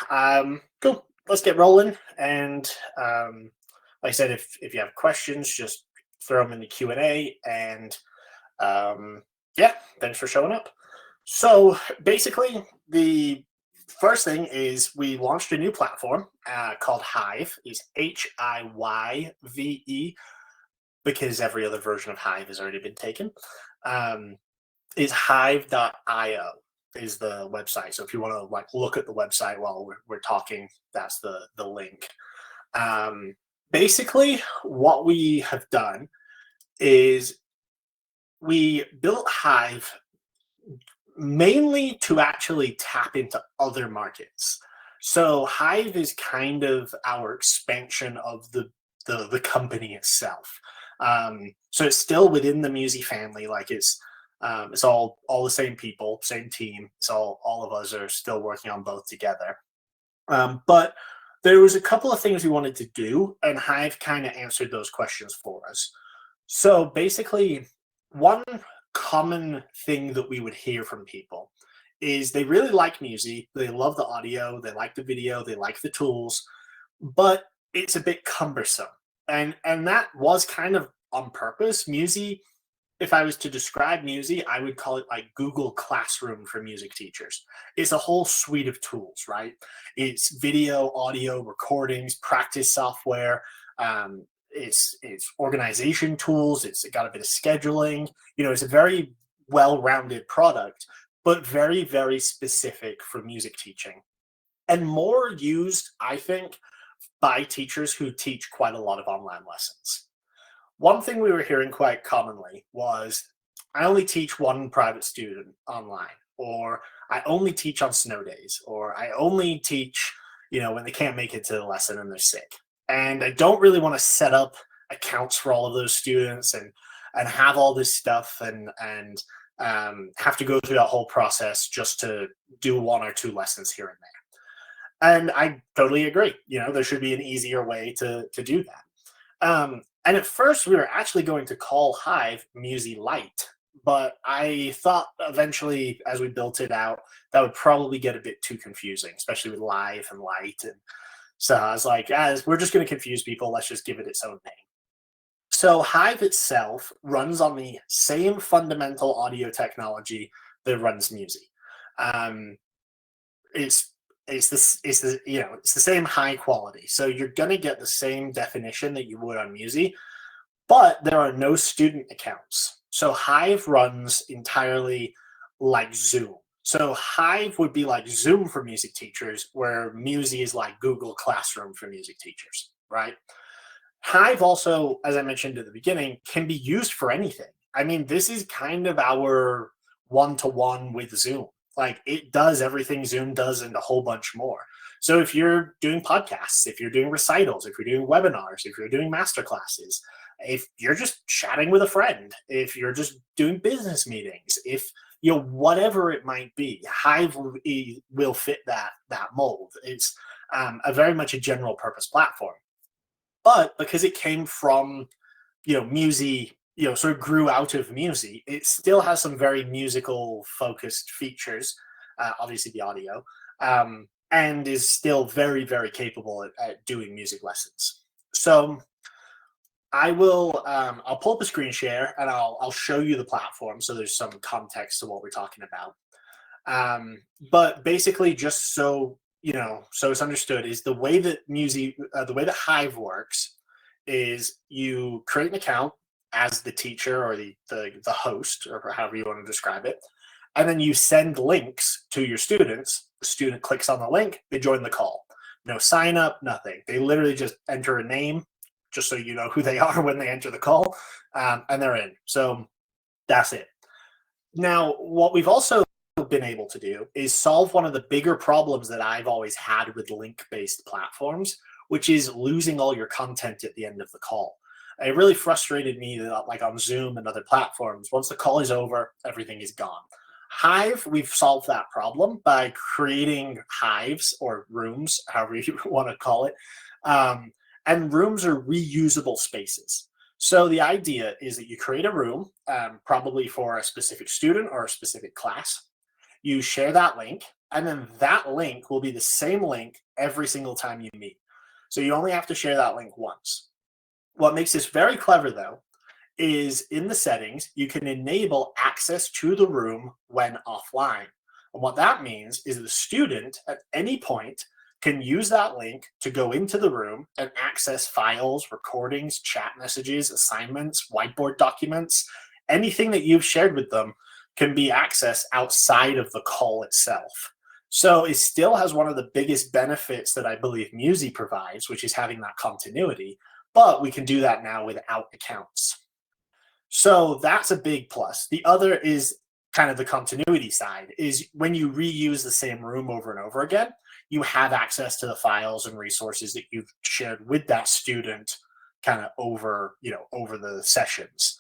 Cool. Let's get rolling. And like I said, if you have questions, just throw them in the Q&A. And yeah, thanks for showing up. So basically, the first thing is we launched a new platform called Hiyve. It's Hiyve, because every other version of Hiyve has already been taken. Is Hiyve.io is the website. So if you want to look at the website while we're talking, that's the link. Basically, what we have done is we built Hiyve mainly to actually tap into other markets. So Hiyve is kind of our expansion of the company itself. So it's still within the Muzie family. It's all the same people, same team. It's all of us are still working on both together. But there was a couple of things we wanted to do, and Hiyve kind of answered those questions for us. So basically, one common thing that we would hear from people is they really like Muzie, they love the audio, they like the video, they like the tools, but it's a bit cumbersome. And that was kind of on purpose. Muzie, if I was to describe Muzie, I would call it like Google Classroom for music teachers. It's a whole suite of tools, right? It's video, audio, recordings, practice software. It's organization tools. It's got a bit of scheduling. It's a very well-rounded product, but very, very specific for music teaching, and more used, I think, by teachers who teach quite a lot of online lessons. One thing we were hearing quite commonly was, I only teach one private student online, or I only teach on snow days, or I only teach, when they can't make it to the lesson and they're sick. And I don't really want to set up accounts for all of those students and have all this stuff and have to go through that whole process just to do one or two lessons here and there. And I totally agree. There should be an easier way to do that. And at first, we were actually going to call Hiyve Muzie.Live, but I thought eventually, as we built it out, that would probably get a bit too confusing, especially with live and light. And so I was like, we're just going to confuse people. Let's just give it its own name. So Hiyve itself runs on the same fundamental audio technology that runs Muzie. It's the same high quality. So you're going to get the same definition that you would on Muzie, but there are no student accounts. So Hiyve runs entirely like Zoom. So Hiyve would be like Zoom for music teachers, where Muzie is like Google Classroom for music teachers, right? Hiyve also, as I mentioned at the beginning, can be used for anything. I mean, this is kind of our one-to-one with Zoom. Like, it does everything Zoom does and a whole bunch more. So if you're doing podcasts, if you're doing recitals, if you're doing webinars, if you're doing masterclasses, if you're just chatting with a friend, if you're just doing business meetings, if whatever it might be, Hiyve will fit that mold. It's a very much a general purpose platform. But because it came from, Muzie, sort of grew out of Muzie, it still has some very musical focused features, obviously the audio, and is still very, very capable at doing music lessons. So I'll pull up a screen share and I'll show you the platform so there's some context to what we're talking about. But basically, just so so it's understood, is the way that Hiyve works is you create an account as the teacher or the host, or however you want to describe it, and then you send links to your students. The student clicks on the link, they join the call. No sign up, nothing. They literally just enter a name, just so you know who they are when they enter the call, and they're in. So that's it. Now, what we've also been able to do is solve one of the bigger problems that I've always had with link-based platforms, which is losing all your content at the end of the call. It really frustrated me that, like on Zoom and other platforms, once the call is over, everything is gone. Hiyve, we've solved that problem by creating hives or rooms, however you want to call it. And rooms are reusable spaces. So the idea is that you create a room, probably for a specific student or a specific class. You share that link. And then that link will be the same link every single time you meet. So you only have to share that link once. What makes this very clever, though, is in the settings, you can enable access to the room when offline. And what that means is the student at any point can use that link to go into the room and access files, recordings, chat messages, assignments, whiteboard documents. Anything that you've shared with them can be accessed outside of the call itself. So it still has one of the biggest benefits that I believe Muzie provides, which is having that continuity, but we can do that now without accounts. So that's a big plus. The other is kind of the continuity side, is when you reuse the same room over and over again, you have access to the files and resources that you've shared with that student kind of over the sessions.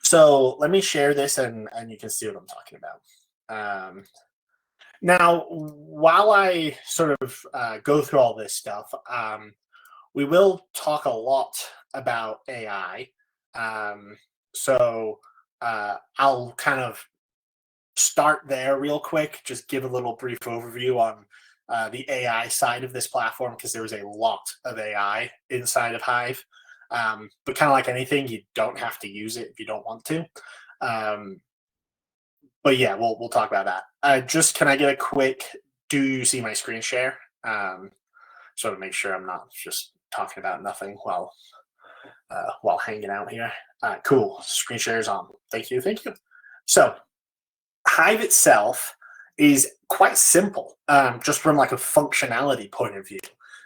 So let me share this and you can see what I'm talking about. Now, while I sort of go through all this stuff, we will talk a lot about AI. So I'll kind of start there real quick, just give a little brief overview on the AI side of this platform, because there is a lot of AI inside of Hiyve. But kind of like anything, you don't have to use it if you don't want to. But yeah, we'll talk about that. Just can I get a quick, do you see my screen share? So to make sure I'm not just talking about nothing while hanging out here. Cool, screen share is on. Thank you. So Hiyve itself is quite simple, just from like a functionality point of view.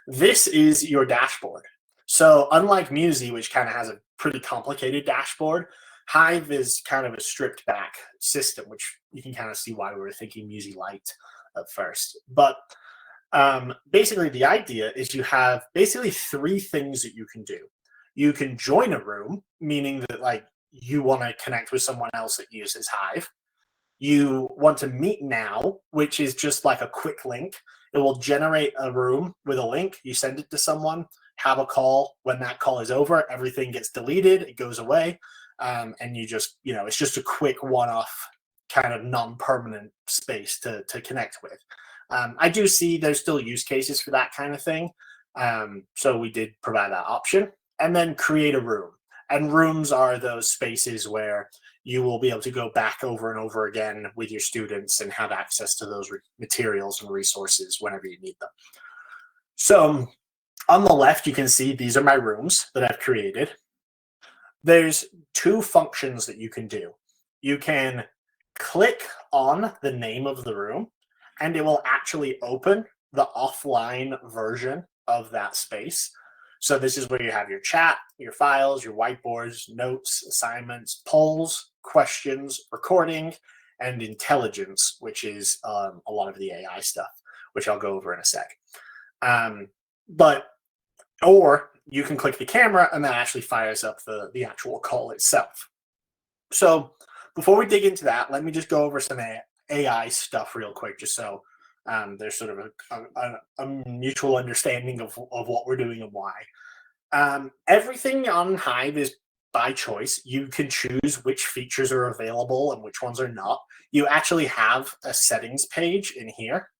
This is your dashboard. So unlike Muzie, which kind of has a pretty complicated dashboard, Hiyve is kind of a stripped back system, which you can kind of see why we were thinking Muzie.Live at first. But basically the idea is you have basically three things that you can do. You can join a room, meaning that like you want to connect with someone else that uses Hiyve. You want to meet now, which is just like a quick link. It will generate a room with a link. You send it to someone, have a call. When that call is over, everything gets deleted. It goes away. And you just, it's just a quick one-off kind of non-permanent space to connect with. I do see there's still use cases for that kind of thing. So we did provide that option. And then create a room. And rooms are those spaces where you will be able to go back over and over again with your students and have access to those materials and resources whenever you need them. So on the left, you can see these are my rooms that I've created. There's two functions that you can do. You can click on the name of the room, and it will actually open the offline version of that space. So this is where you have your chat, your files, your whiteboards, notes, assignments, polls, questions, recording, and intelligence, which is a lot of the AI stuff, which I'll go over in a sec. Or you can click the camera and that actually fires up the actual call itself. So before we dig into that, let me just go over some AI stuff real quick, just so there's sort of a mutual understanding of what we're doing and why. Everything on Hiyve is by choice. You can choose which features are available and which ones are not. You actually have a settings page in here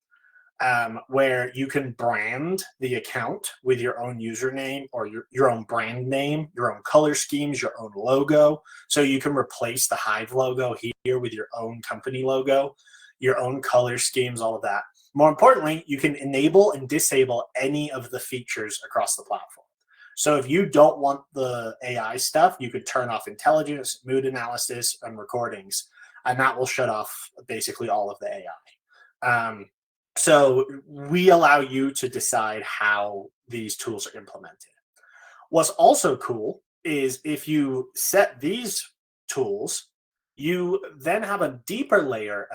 where you can brand the account with your own username or your own brand name, your own color schemes, your own logo. So you can replace the Hiyve logo here with your own company logo, your own color schemes, all of that. More importantly, you can enable and disable any of the features across the platform. So if you don't want the AI stuff, you could turn off intelligence, mood analysis, and recordings, and that will shut off basically all of the AI. So we allow you to decide how these tools are implemented. What's also cool is if you set these tools, you then have a deeper layer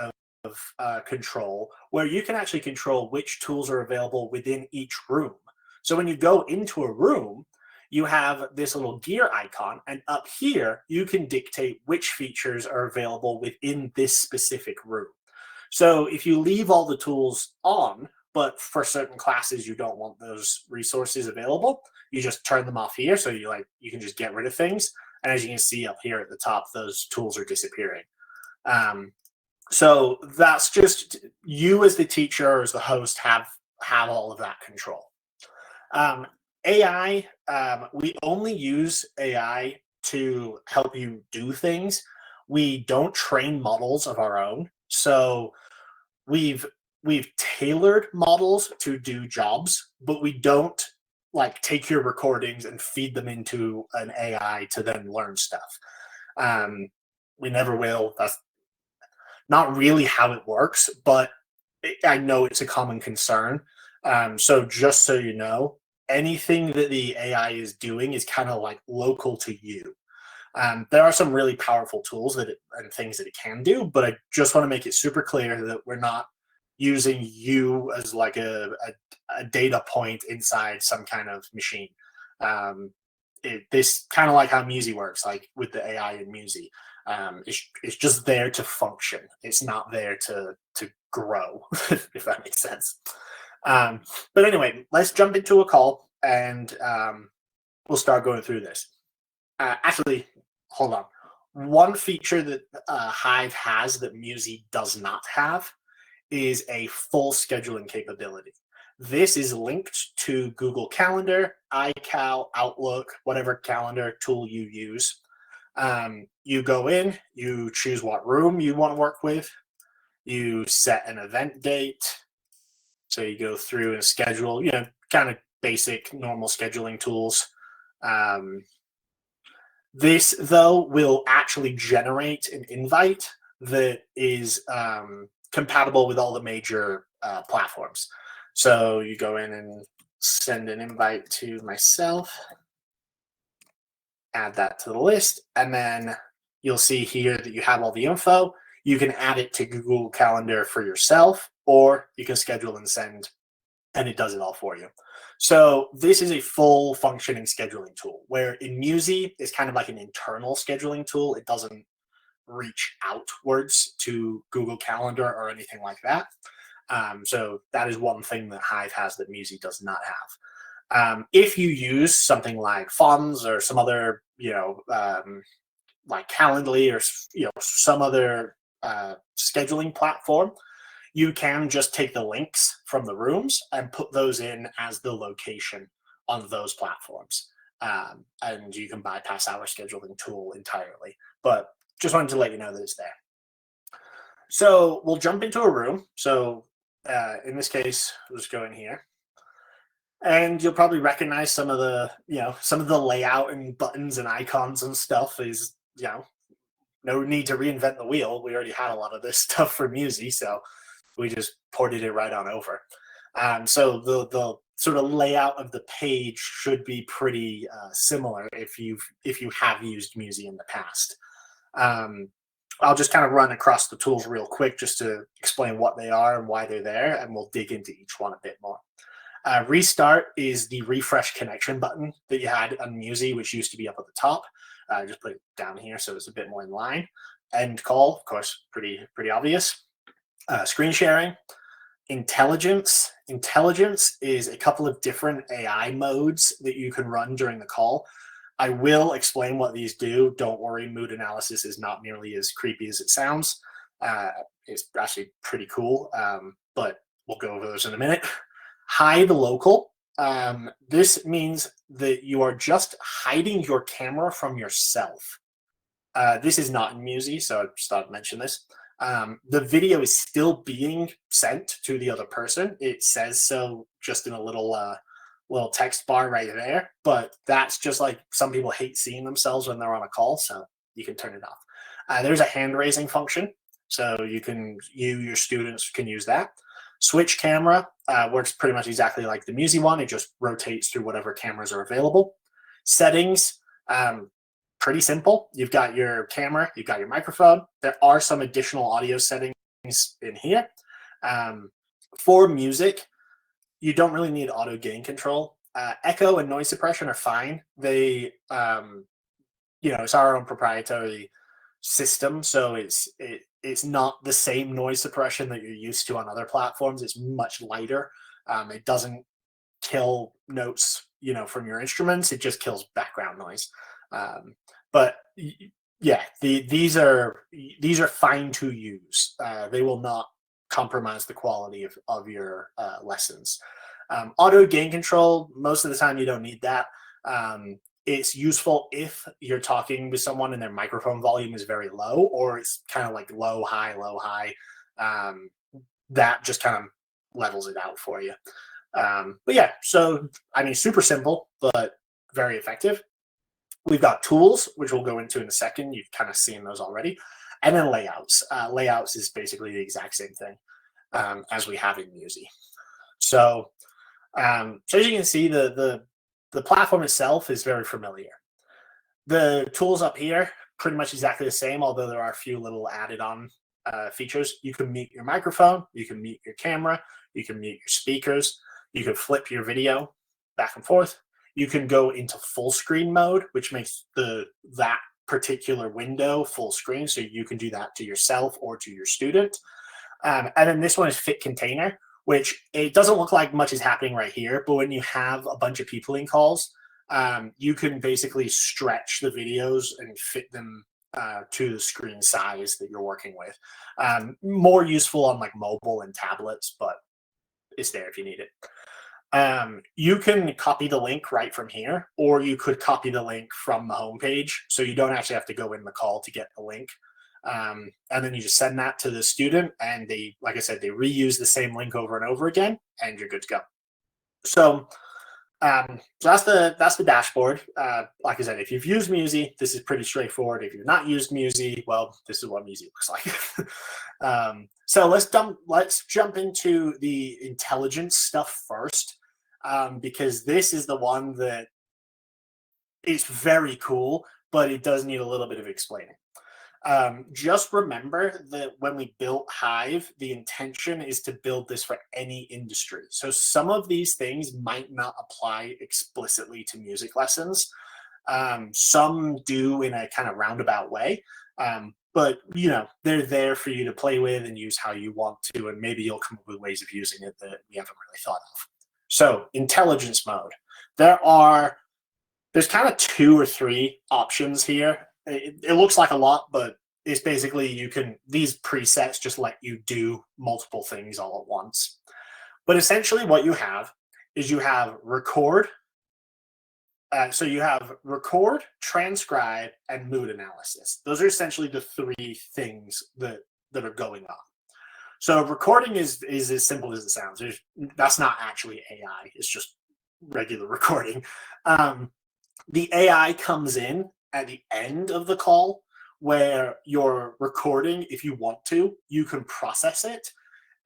of control where you can actually control which tools are available within each room. So when you go into a room, you have this little gear icon, and up here, you can dictate which features are available within this specific room. So if you leave all the tools on, but for certain classes you don't want those resources available, you just turn them off here. So you can just get rid of things. And as you can see up here at the top, those tools are disappearing. So that's just you as the teacher or as the host have all of that control. Um, AI, we only use AI to help you do things. We don't train models of our own. So we've we've tailored models to do jobs, but we don't like take your recordings and feed them into an AI to then learn stuff. Um, we never will. That's not really how it works, but I know it's a common concern. So just so you know, anything that the AI is doing is kind of like local to you. There are some really powerful tools and things that it can do, but I just want to make it super clear that we're not using you as like a data point inside some kind of machine. Um, this kind of like how Muzie works, like with the AI in Muzie. It's just there to function. It's not there to grow, if that makes sense. But anyway, let's jump into a call and we'll start going through this. Actually, hold on. One feature that Hiyve has that Muzie does not have is a full scheduling capability. This is linked to Google Calendar, iCal, Outlook, whatever calendar tool you use. You go in, you choose what room you want to work with, you set an event date. So you go through and schedule, kind of basic normal scheduling tools. Um, this, though, will actually generate an invite that is compatible with all the major platforms. So you go in and send an invite to myself, add that to the list, and then you'll see here that you have all the info. You can add it to Google Calendar for yourself, or you can schedule and send, and it does it all for you. So this is a full functioning scheduling tool, where in Muzie is kind of like an internal scheduling tool. It doesn't reach outwards to Google Calendar or anything like that. So that is one thing that Hiyve has that Muzie does not have. If you use something like Fonz or some other, like Calendly or some other scheduling platform, you can just take the links from the rooms and put those in as the location on those platforms. And you can bypass our scheduling tool entirely. But just wanted to let you know that it's there. So we'll jump into a room. So in this case, we'll just go in here. And you'll probably recognize some of the layout and buttons and icons and stuff is, no need to reinvent the wheel. We already had a lot of this stuff for Muzie, so we just ported it right on over. So the sort of layout of the page should be pretty similar if you have used Muzie in the past. I'll just kind of run across the tools real quick just to explain what they are and why they're there, and we'll dig into each one a bit more. Restart is the refresh connection button that you had on Muzie, which used to be up at the top. Just put it down here so it's a bit more in line. End call, of course, pretty obvious. Screen sharing. Intelligence. Intelligence is a couple of different AI modes that you can run during the call. I will explain what these do. Don't worry, mood analysis is not nearly as creepy as it sounds. It's actually pretty cool, but we'll go over those in a minute. Hide local. This means that you are just hiding your camera from yourself. This is not in Muzie, so I just thought I'd mention this. The video is still being sent to the other person. It says so just in a little text bar right there, but that's just like some people hate seeing themselves when they're on a call, so you can turn it off. There's a hand raising function, so your students can use that. Switch camera works pretty much exactly like the Muzie one. It just rotates through whatever cameras are available. Settings, pretty simple. You've got your camera, you've got your microphone. There are some additional audio settings in here. For music, you don't really need auto gain control. Echo and noise suppression are fine. They, it's our own proprietary system, so it's not the same noise suppression that you're used to on other platforms. It's much lighter. It doesn't kill notes, from your instruments. It just kills background noise. But Yeah, these are fine to use. They will not compromise the quality of your lessons. Auto gain control, most of the time you don't need that. It's useful if you're talking with someone and their microphone volume is very low, or it's kind of like low, high, low, high. That just kind of levels it out for you. But yeah, so I mean, super simple, but very effective. We've got tools, which we'll go into in a second. You've kind of seen those already. And then layouts. Layouts is basically the exact same thing as we have in Muzie. So, so as you can see, the platform itself is very familiar. The tools up here, pretty much exactly the same, although there are a few little added on features. You can mute your microphone, you can mute your camera, you can mute your speakers, you can flip your video back and forth. You can go into full screen mode, which makes that particular window full screen, so you can do that to yourself or to your student. And then this one is fit container, which it doesn't look like much is happening right here, but when you have a bunch of people in calls, you can basically stretch the videos and fit them to the screen size that you're working with. More useful on like mobile and tablets, but it's there if you need it. You can copy the link right from here, or you could copy the link from the homepage, so you don't actually have to go in the call to get the link. And then you just send that to the student, and they, like I said, they reuse the same link over and over again, and you're good to go. So, that's the dashboard. Like I said, if you've used Muzie, this is pretty straightforward. If you've not used Muzie, well, this is what Muzie looks like. So let's jump into the intelligence stuff first, because this is the one that is very cool, but it does need a little bit of explaining. Just remember that when we built Hiyve, the intention is to build this for any industry. So some of these things might not apply explicitly to music lessons. Some do in a kind of roundabout way. But you know, they're there for you to play with and use how you want to, and maybe you'll come up with ways of using it that we haven't really thought of. So intelligence mode. There's kind of 2 or 3 options here. It looks like a lot, but it's basically these presets just let you do multiple things all at once. But essentially what you have is you have record. So you have record, transcribe, and mood analysis. Those are essentially the 3 things that are going on. So recording is as simple as it sounds. That's not actually AI. It's just regular recording. The AI comes in at the end of the call, where you're recording, if you want to, you can process it.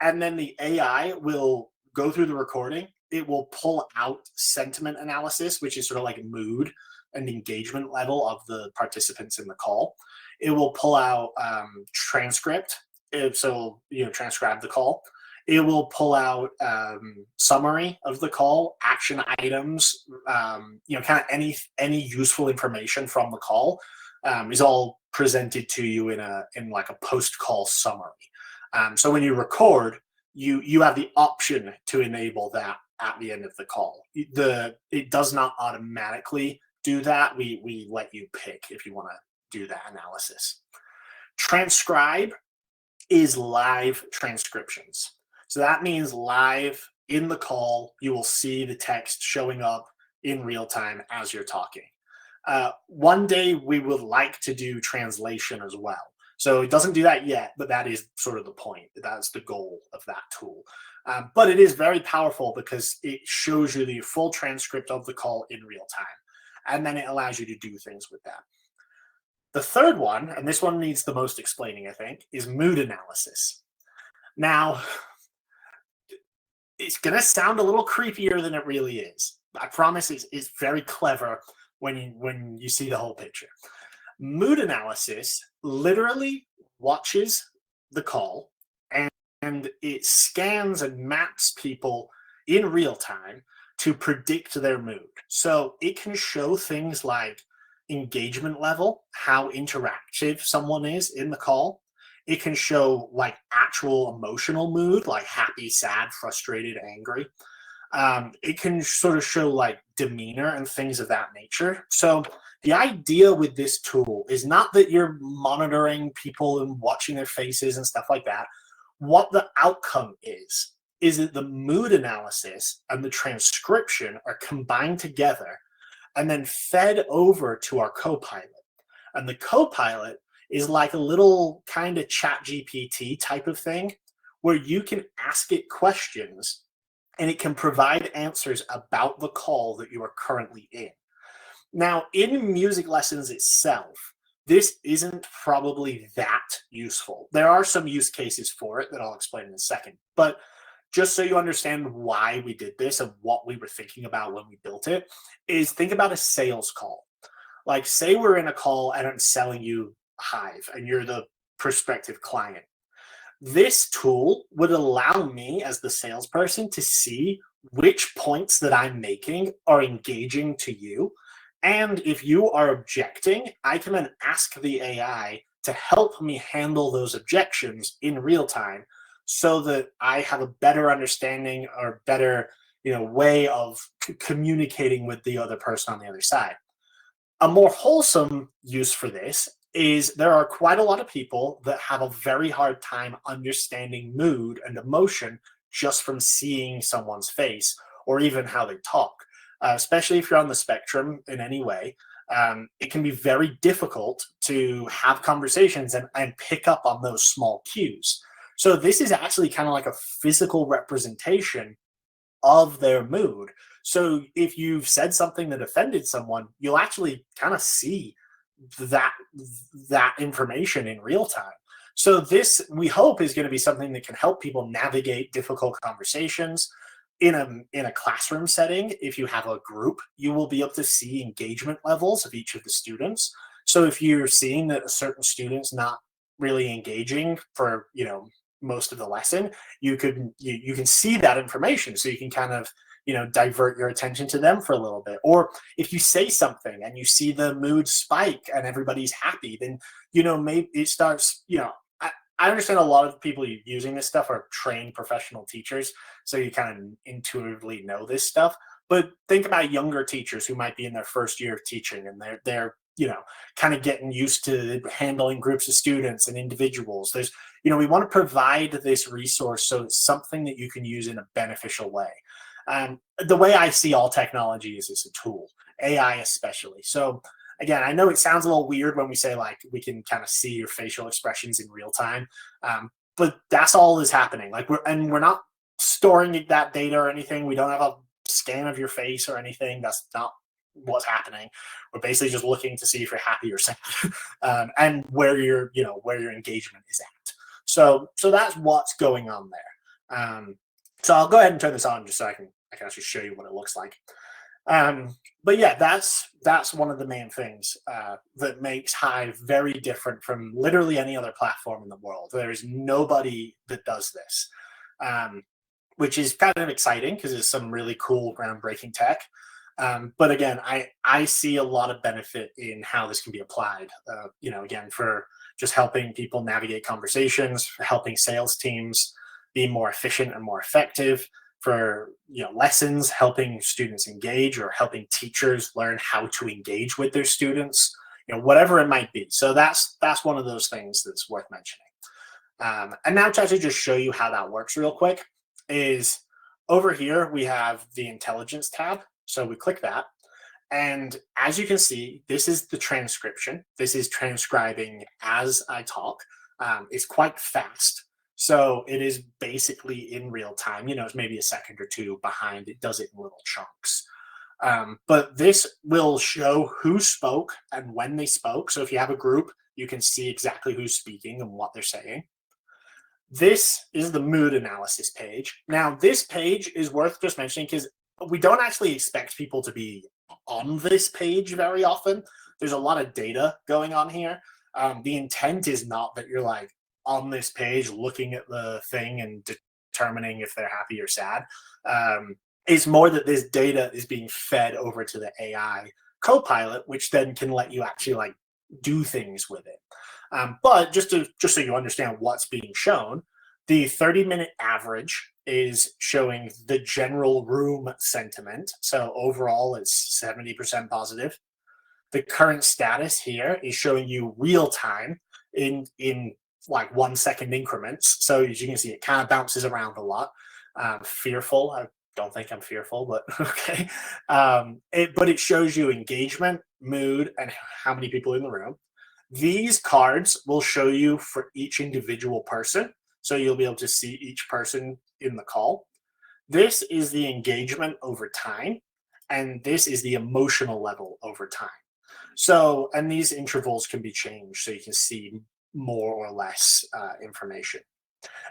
And then the AI will go through the recording. It will pull out sentiment analysis, which is sort of like mood and engagement level of the participants in the call. It will pull out transcript, so transcribe the call. It will pull out summary of the call, action items, kind of any useful information from the call is all presented to you in like a post-call summary. So when you record, you have the option to enable that at the end of the call. It does not automatically do that. We let you pick if you want to do that analysis. Transcribe is live transcriptions. So that means live in the call, you will see the text showing up in real time as you're talking. One day we would like to do translation as well. So it doesn't do that yet, but that is sort of the point. That's the goal of that tool. But it is very powerful because it shows you the full transcript of the call in real time. And then it allows you to do things with that. The third one, and this one needs the most explaining, I think, is mood analysis. Now, it's going to sound a little creepier than it really is. I promise it's very clever when you see the whole picture. Mood analysis literally watches the call and it scans and maps people in real time to predict their mood. So it can show things like engagement level, how interactive someone is in the call. It can show like actual emotional mood, like happy, sad, frustrated, angry. it can sort of show like demeanor and things of that nature. So the idea with this tool is not that you're monitoring people and watching their faces and stuff like that. What the outcome is that the mood analysis and the transcription are combined together and then fed over to our Copilot. And the Copilot is like a little kind of chat GPT type of thing where you can ask it questions and it can provide answers about the call that you are currently in. Now, in music lessons itself, this isn't probably that useful. There are some use cases for it that I'll explain in a second, but just so you understand why we did this and what we were thinking about when we built it, is think about a sales call. Like, say we're in a call and I'm selling you Hiyve and you're the prospective client. This tool would allow me as the salesperson to see which points that I'm making are engaging to you. And if you are objecting, I can then ask the AI to help me handle those objections in real time so that I have a better understanding or better, way of communicating with the other person on the other side. A more wholesome use for this is there are quite a lot of people that have a very hard time understanding mood and emotion just from seeing someone's face or even how they talk. Especially if you're on the spectrum in any way, it can be very difficult to have conversations and pick up on those small cues. So this is actually kind of like a physical representation of their mood. So if you've said something that offended someone, you'll actually kind of see that information in real time. So this, we hope, is going to be something that can help people navigate difficult conversations. In a classroom setting, if you have a group, you will be able to see engagement levels of each of the students. So if you're seeing that a certain student's not really engaging for most of the lesson, you can see that information, so you can kind of divert your attention to them for a little bit. Or if you say something and you see the mood spike and everybody's happy, then maybe it starts. I understand a lot of people using this stuff are trained professional teachers, so you kind of intuitively know this stuff. But think about younger teachers who might be in their first year of teaching, and they're kind of getting used to handling groups of students and individuals. We want to provide this resource so it's something that you can use in a beneficial way. The way I see all technology is it's a tool, AI especially. So again, I know it sounds a little weird when we say like we can kind of see your facial expressions in real time, but that's all is happening. Like we're not storing that data or anything. We don't have a scan of your face or anything. That's not what's happening. We're basically just looking to see if you're happy or sad, and where your engagement is at. So that's what's going on there. So I'll go ahead and turn this on just so I can actually show you what it looks like. But yeah, that's one of the main things that makes Hiyve very different from literally any other platform in the world. There is nobody that does this, which is kind of exciting because it's some really cool, groundbreaking tech. But again, I see a lot of benefit in how this can be applied. Again, for just helping people navigate conversations, for helping sales teams be more efficient and more effective, for lessons, helping students engage, or helping teachers learn how to engage with their students, whatever it might be. So that's one of those things that's worth mentioning. And now to actually just show you how that works real quick is over here we have the intelligence tab. So we click that, and as you can see, this is the transcription. This is transcribing as I talk. It's quite fast. So it is basically in real time. It's maybe a second or two behind. It does it in little chunks. But this will show who spoke and when they spoke. So if you have a group, you can see exactly who's speaking and what they're saying. This is the mood analysis page. Now, this page is worth just mentioning because we don't actually expect people to be on this page very often. There's a lot of data going on here. The intent is not that you're like on this page looking at the thing and determining if they're happy or sad. It's more that this data is being fed over to the AI Copilot, which then can let you actually like do things with it. But just so you understand what's being shown, the 30-minute average is showing the general room sentiment. So overall, it's 70% positive. The current status here is showing you real time in like 1 second increments. So as you can see, it kind of bounces around a lot. Fearful. I don't think I'm fearful, but okay. But it shows you engagement, mood, and how many people in the room. These cards will show you for each individual person. So you'll be able to see each person in the call. This is the engagement over time, and this is the emotional level over time. So, and these intervals can be changed so you can see more or less information.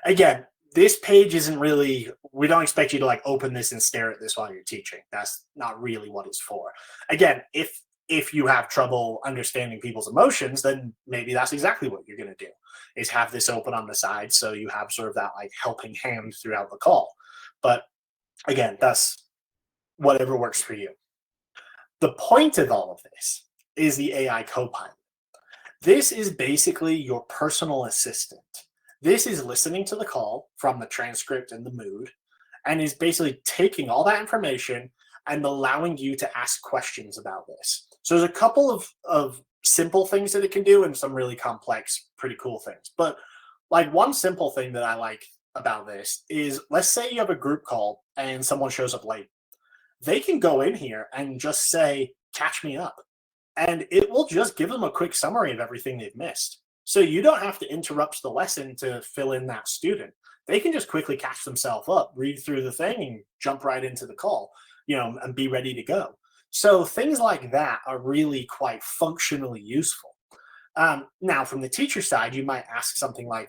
Again, this page isn't really, we don't expect you to like open this and stare at this while you're teaching. That's not really what it's for. Again, if you have trouble understanding people's emotions, then maybe that's exactly what you're going to do, is have this open on the side so you have sort of that like helping hand throughout the call. But again, that's whatever works for you. The point of all of this is the AI Copilot. This is basically your personal assistant. This is listening to the call from the transcript and the mood, and is basically taking all that information and allowing you to ask questions about this. So there's a couple of simple things that it can do and some really complex, pretty cool things. But like one simple thing that I like about this is, let's say you have a group call and someone shows up late. They can go in here and just say, catch me up. And it will just give them a quick summary of everything they've missed. So you don't have to interrupt the lesson to fill in that student. They can just quickly catch themselves up, read through the thing, and jump right into the call, and be ready to go. So things like that are really quite functionally useful. Now, from the teacher side, you might ask something like,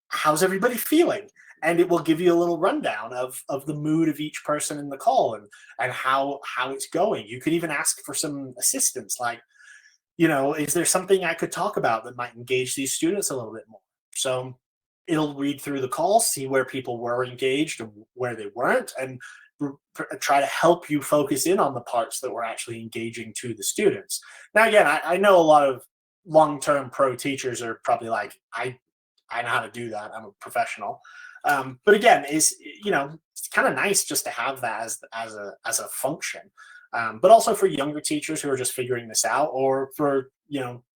how's everybody feeling? And it will give you a little rundown of the mood of each person in the call and how it's going. You could even ask for some assistance, like, is there something I could talk about that might engage these students a little bit more? So it'll read through the call, see where people were engaged and where they weren't, and try to help you focus in on the parts that were actually engaging to the students. Now, again, I know a lot of long-term pro teachers are probably like, I know how to do that. I'm a professional. But again, it's kind of nice just to have that as a function. But also for younger teachers who are just figuring this out, or for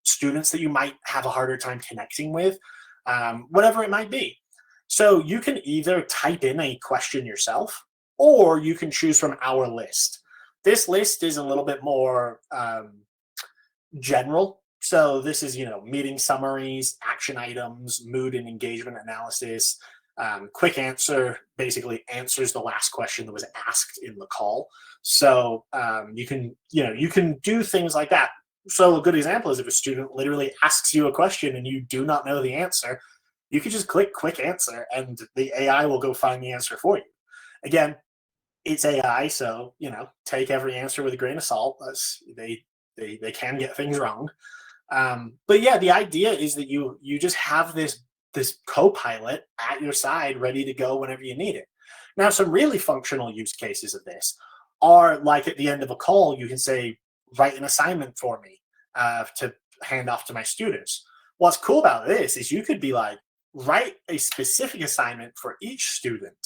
students that you might have a harder time connecting with, whatever it might be. So you can either type in a question yourself, or you can choose from our list. This list is a little bit more general. So this is meeting summaries, action items, mood and engagement analysis. Quick answer basically answers the last question that was asked in the call. So you can do things like that. So a good example is if a student literally asks you a question and you do not know the answer, you can just click quick answer and the AI will go find the answer for you. Again, it's AI, so take every answer with a grain of salt. They can get things wrong. But yeah, the idea is that you just have this co-pilot at your side ready to go whenever you need it. Now, some really functional use cases of this are like at the end of a call, you can say, write an assignment for me to hand off to my students. What's cool about this is you could be like, write a specific assignment for each student,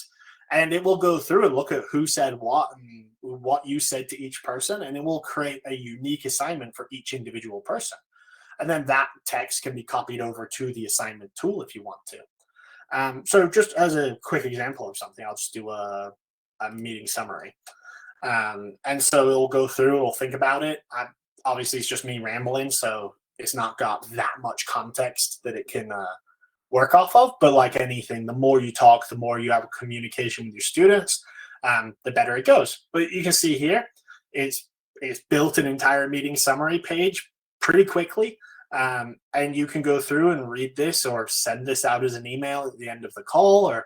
and it will go through and look at who said what and what you said to each person, and it will create a unique assignment for each individual person. And then that text can be copied over to the assignment tool if you want to. So just as a quick example of something, I'll just do a meeting summary. And so it'll go through, it'll think about it. Obviously, it's just me rambling, so it's not got that much context that it can work off of. But like anything, the more you talk, the more you have a communication with your students, the better it goes. But you can see here, it's built an entire meeting summary page pretty quickly. And you can go through and read this or send this out as an email at the end of the call, or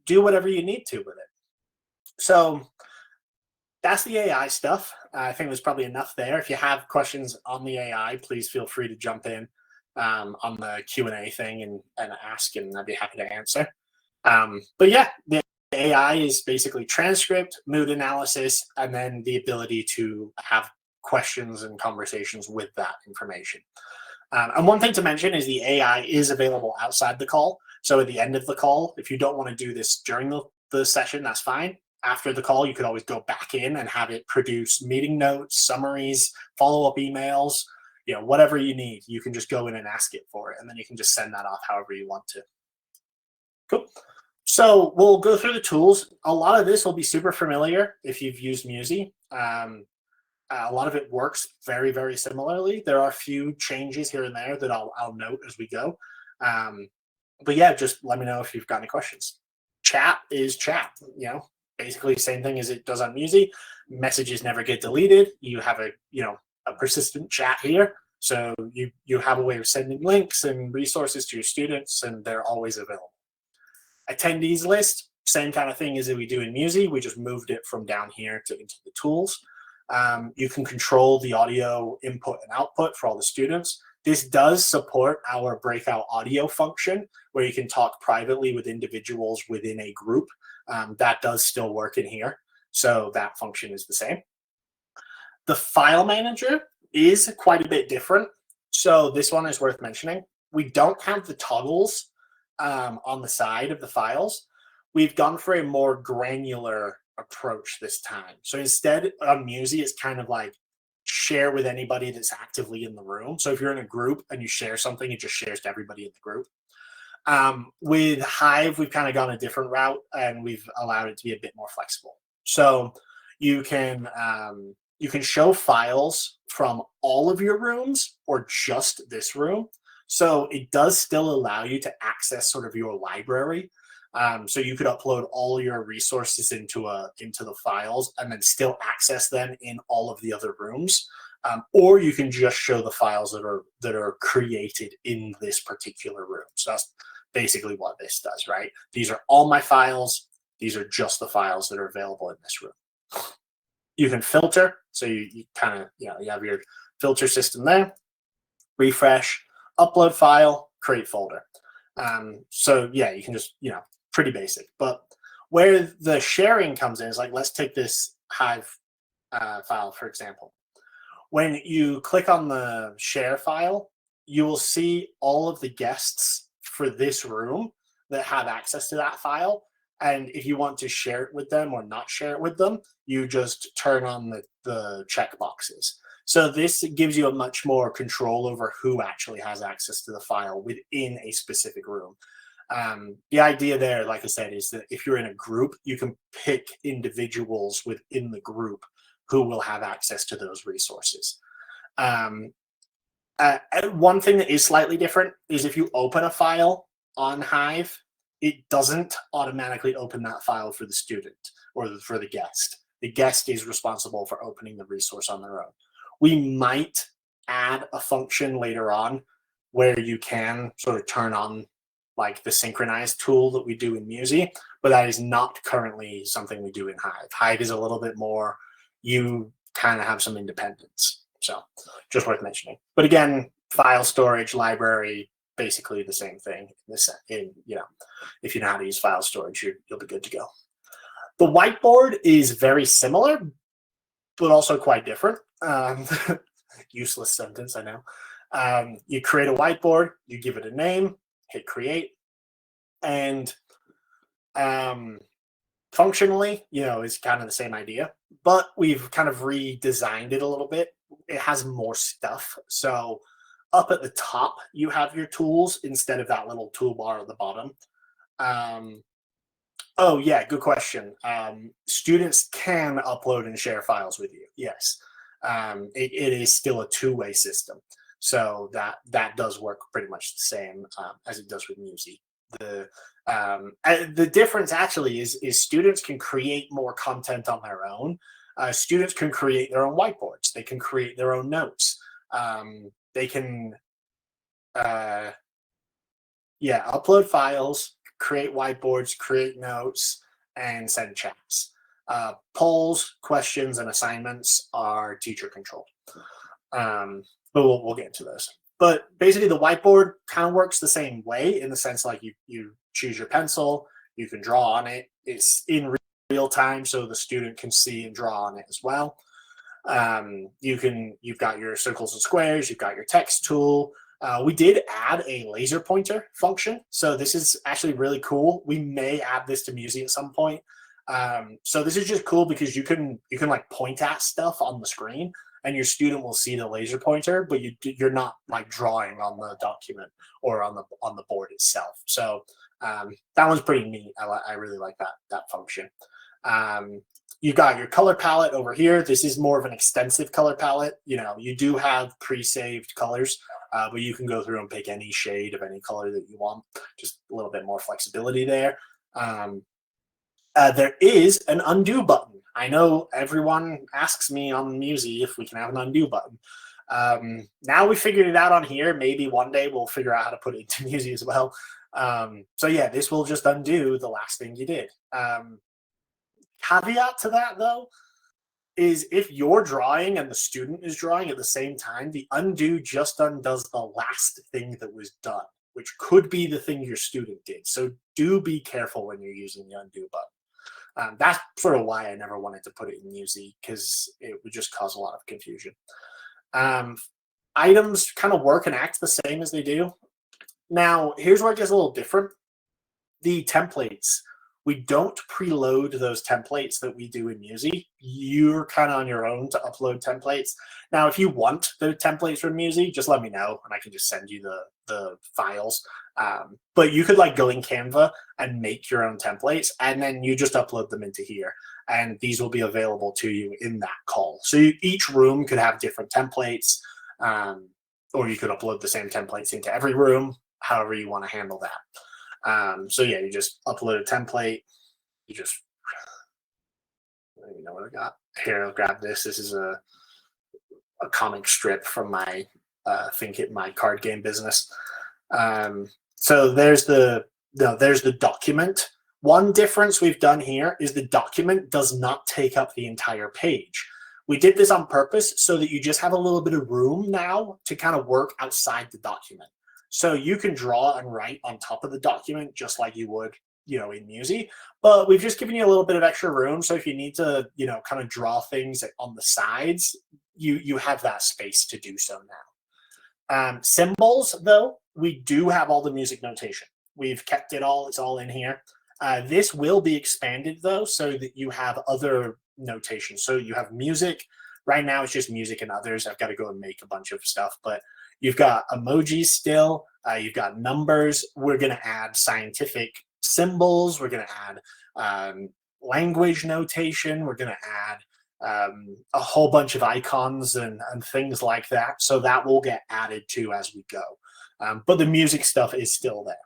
do whatever you need to with it. So that's the AI stuff. I think there's probably enough there. If you have questions on the AI, please feel free to jump in on the Q&A thing and ask, and I'd be happy to answer. But yeah, the AI is basically transcript, mood analysis, and then the ability to have questions and conversations with that information. And one thing to mention is the AI is available outside the call. So at the end of the call, if you don't want to do this during the the session, that's fine. After the call, you could always go back in and have it produce meeting notes, summaries, follow-up emails, whatever you need. You can just go in and ask it for it, and then you can just send that off however you want to. Cool. So we'll go through the tools. A lot of this will be super familiar if you've used Muzie. A lot of it works very, very similarly. There are a few changes here and there that I'll note as we go. But yeah, just let me know if you've got any questions. Chat is chat, basically same thing as it does on Muzie. Messages never get deleted. You have a persistent chat here. So you have a way of sending links and resources to your students, and they're always available. Attendees list, same kind of thing as we do in Muzie. We just moved it from down here into the tools. You can control the audio input and output for all the students. This does support our breakout audio function, where you can talk privately with individuals within a group. That does still work in here. So that function is the same. The file manager is quite a bit different. So this one is worth mentioning. We don't have the toggles on the side of the files. We've gone for a more granular approach this time. So instead on Muzie, it's kind of like share with anybody that's actively in the room. So if you're in a group and you share something, it just shares to everybody in the group. With Hiyve, we've kind of gone a different route, and we've allowed it to be a bit more flexible. So you can show files from all of your rooms or just this room. So it does still allow you to access sort of your library. So you could upload all your resources into the files and then still access them in all of the other rooms. Or you can just show the files that are created in this particular room. So that's basically what this does, right? These are all my files. These are just the files that are available in this room. You can filter. So you kind of, you have your filter system there. Refresh, upload file, create folder. So yeah, you can just, pretty basic. But where the sharing comes in is like, let's take this Hiyve file, for example. When you click on the share file, you will see all of the guests for this room that have access to that file. And if you want to share it with them or not share it with them, you just turn on the check boxes. So this gives you a much more control over who actually has access to the file within a specific room. The idea there, like I said, is that if you're in a group, you can pick individuals within the group who will have access to those resources. One thing that is slightly different is if you open a file on Hiyve, it doesn't automatically open that file for the student or for the guest. The guest is responsible for opening the resource on their own. We might add a function later on where you can sort of turn on like the synchronized tool that we do in Muzie, but that is not currently something we do in Hiyve. Hiyve is a little bit more, you kind of have some independence. So just worth mentioning. But again, file storage, library, basically the same thing. If you know how to use file storage, you'll be good to go. The whiteboard is very similar, but also quite different. Useless sentence, I know. You create a whiteboard, you give it a name, hit create, and functionally, it's kind of the same idea, but we've kind of redesigned it a little bit. It has more stuff. So up at the top, you have your tools instead of that little toolbar at the bottom. Oh yeah, good question. Students can upload and share files with you. Yes, it is still a two-way system. So that does work pretty much the same as it does with Muzie. The difference actually is students can create more content on their own. Students can create their own whiteboards. They can create their own notes. They can, upload files, create whiteboards, create notes, and send chats. Polls, questions, and assignments are teacher controlled. But we'll get into those. But basically, the whiteboard kind of works the same way in the sense like you choose your pencil, you can draw on it. It's in real time, so the student can see and draw on it as well. You've got your circles and squares, you've got your text tool. We did add a laser pointer function, so this is actually really cool. We may add this to Muzie at some point. So this is just cool because you can like point at stuff on the screen, and your student will see the laser pointer, but you're not like drawing on the document or on the board itself. So that one's pretty neat. I really like that function. You got your color palette over here. This is more of an extensive color palette. You know, you do have pre-saved colors, but you can go through and pick any shade of any color that you want. Just a little bit more flexibility there. There is an undo button. I know everyone asks me on Muzie if we can have an undo button. Now we figured it out on here. Maybe one day we'll figure out how to put it into Muzie as well. So yeah, this will just undo the last thing you did. Caveat to that, though, is if you're drawing and the student is drawing at the same time, the undo just undoes the last thing that was done, which could be the thing your student did. So do be careful when you're using the undo button. That's sort of why I never wanted to put it in Muzie, because it would just cause a lot of confusion. Items kind of work and act the same as they do. Now, here's where it gets a little different. The templates. We don't preload those templates that we do in Muzie. You're kind of on your own to upload templates. Now, if you want the templates from Muzie, just let me know, and I can just send you the files. But you could like go in Canva and make your own templates, and then you just upload them into here. And these will be available to you in that call. So each room could have different templates, or you could upload the same templates into every room, however you want to handle that. So yeah, you just upload a template. You just, you know what I got here. I'll grab this. This is a comic strip from my my card game business. So there's the document. One difference we've done here is the document does not take up the entire page. We did this on purpose so that you just have a little bit of room now to kind of work outside the document. So you can draw and write on top of the document just like you would, you know, in Muzie. But we've just given you a little bit of extra room. So if you need to, you know, kind of draw things on the sides, you have that space to do so now. Symbols, though, we do have all the music notation. We've kept it all. It's all in here. This will be expanded, though, so that you have other notations. So you have music. Right now, it's just music and others. I've got to go and make a bunch of stuff, but you've got emojis still. You've got numbers. We're going to add scientific symbols. We're going to add language notation. We're going to add a whole bunch of icons and things like that. So that will get added to as we go. But the music stuff is still there.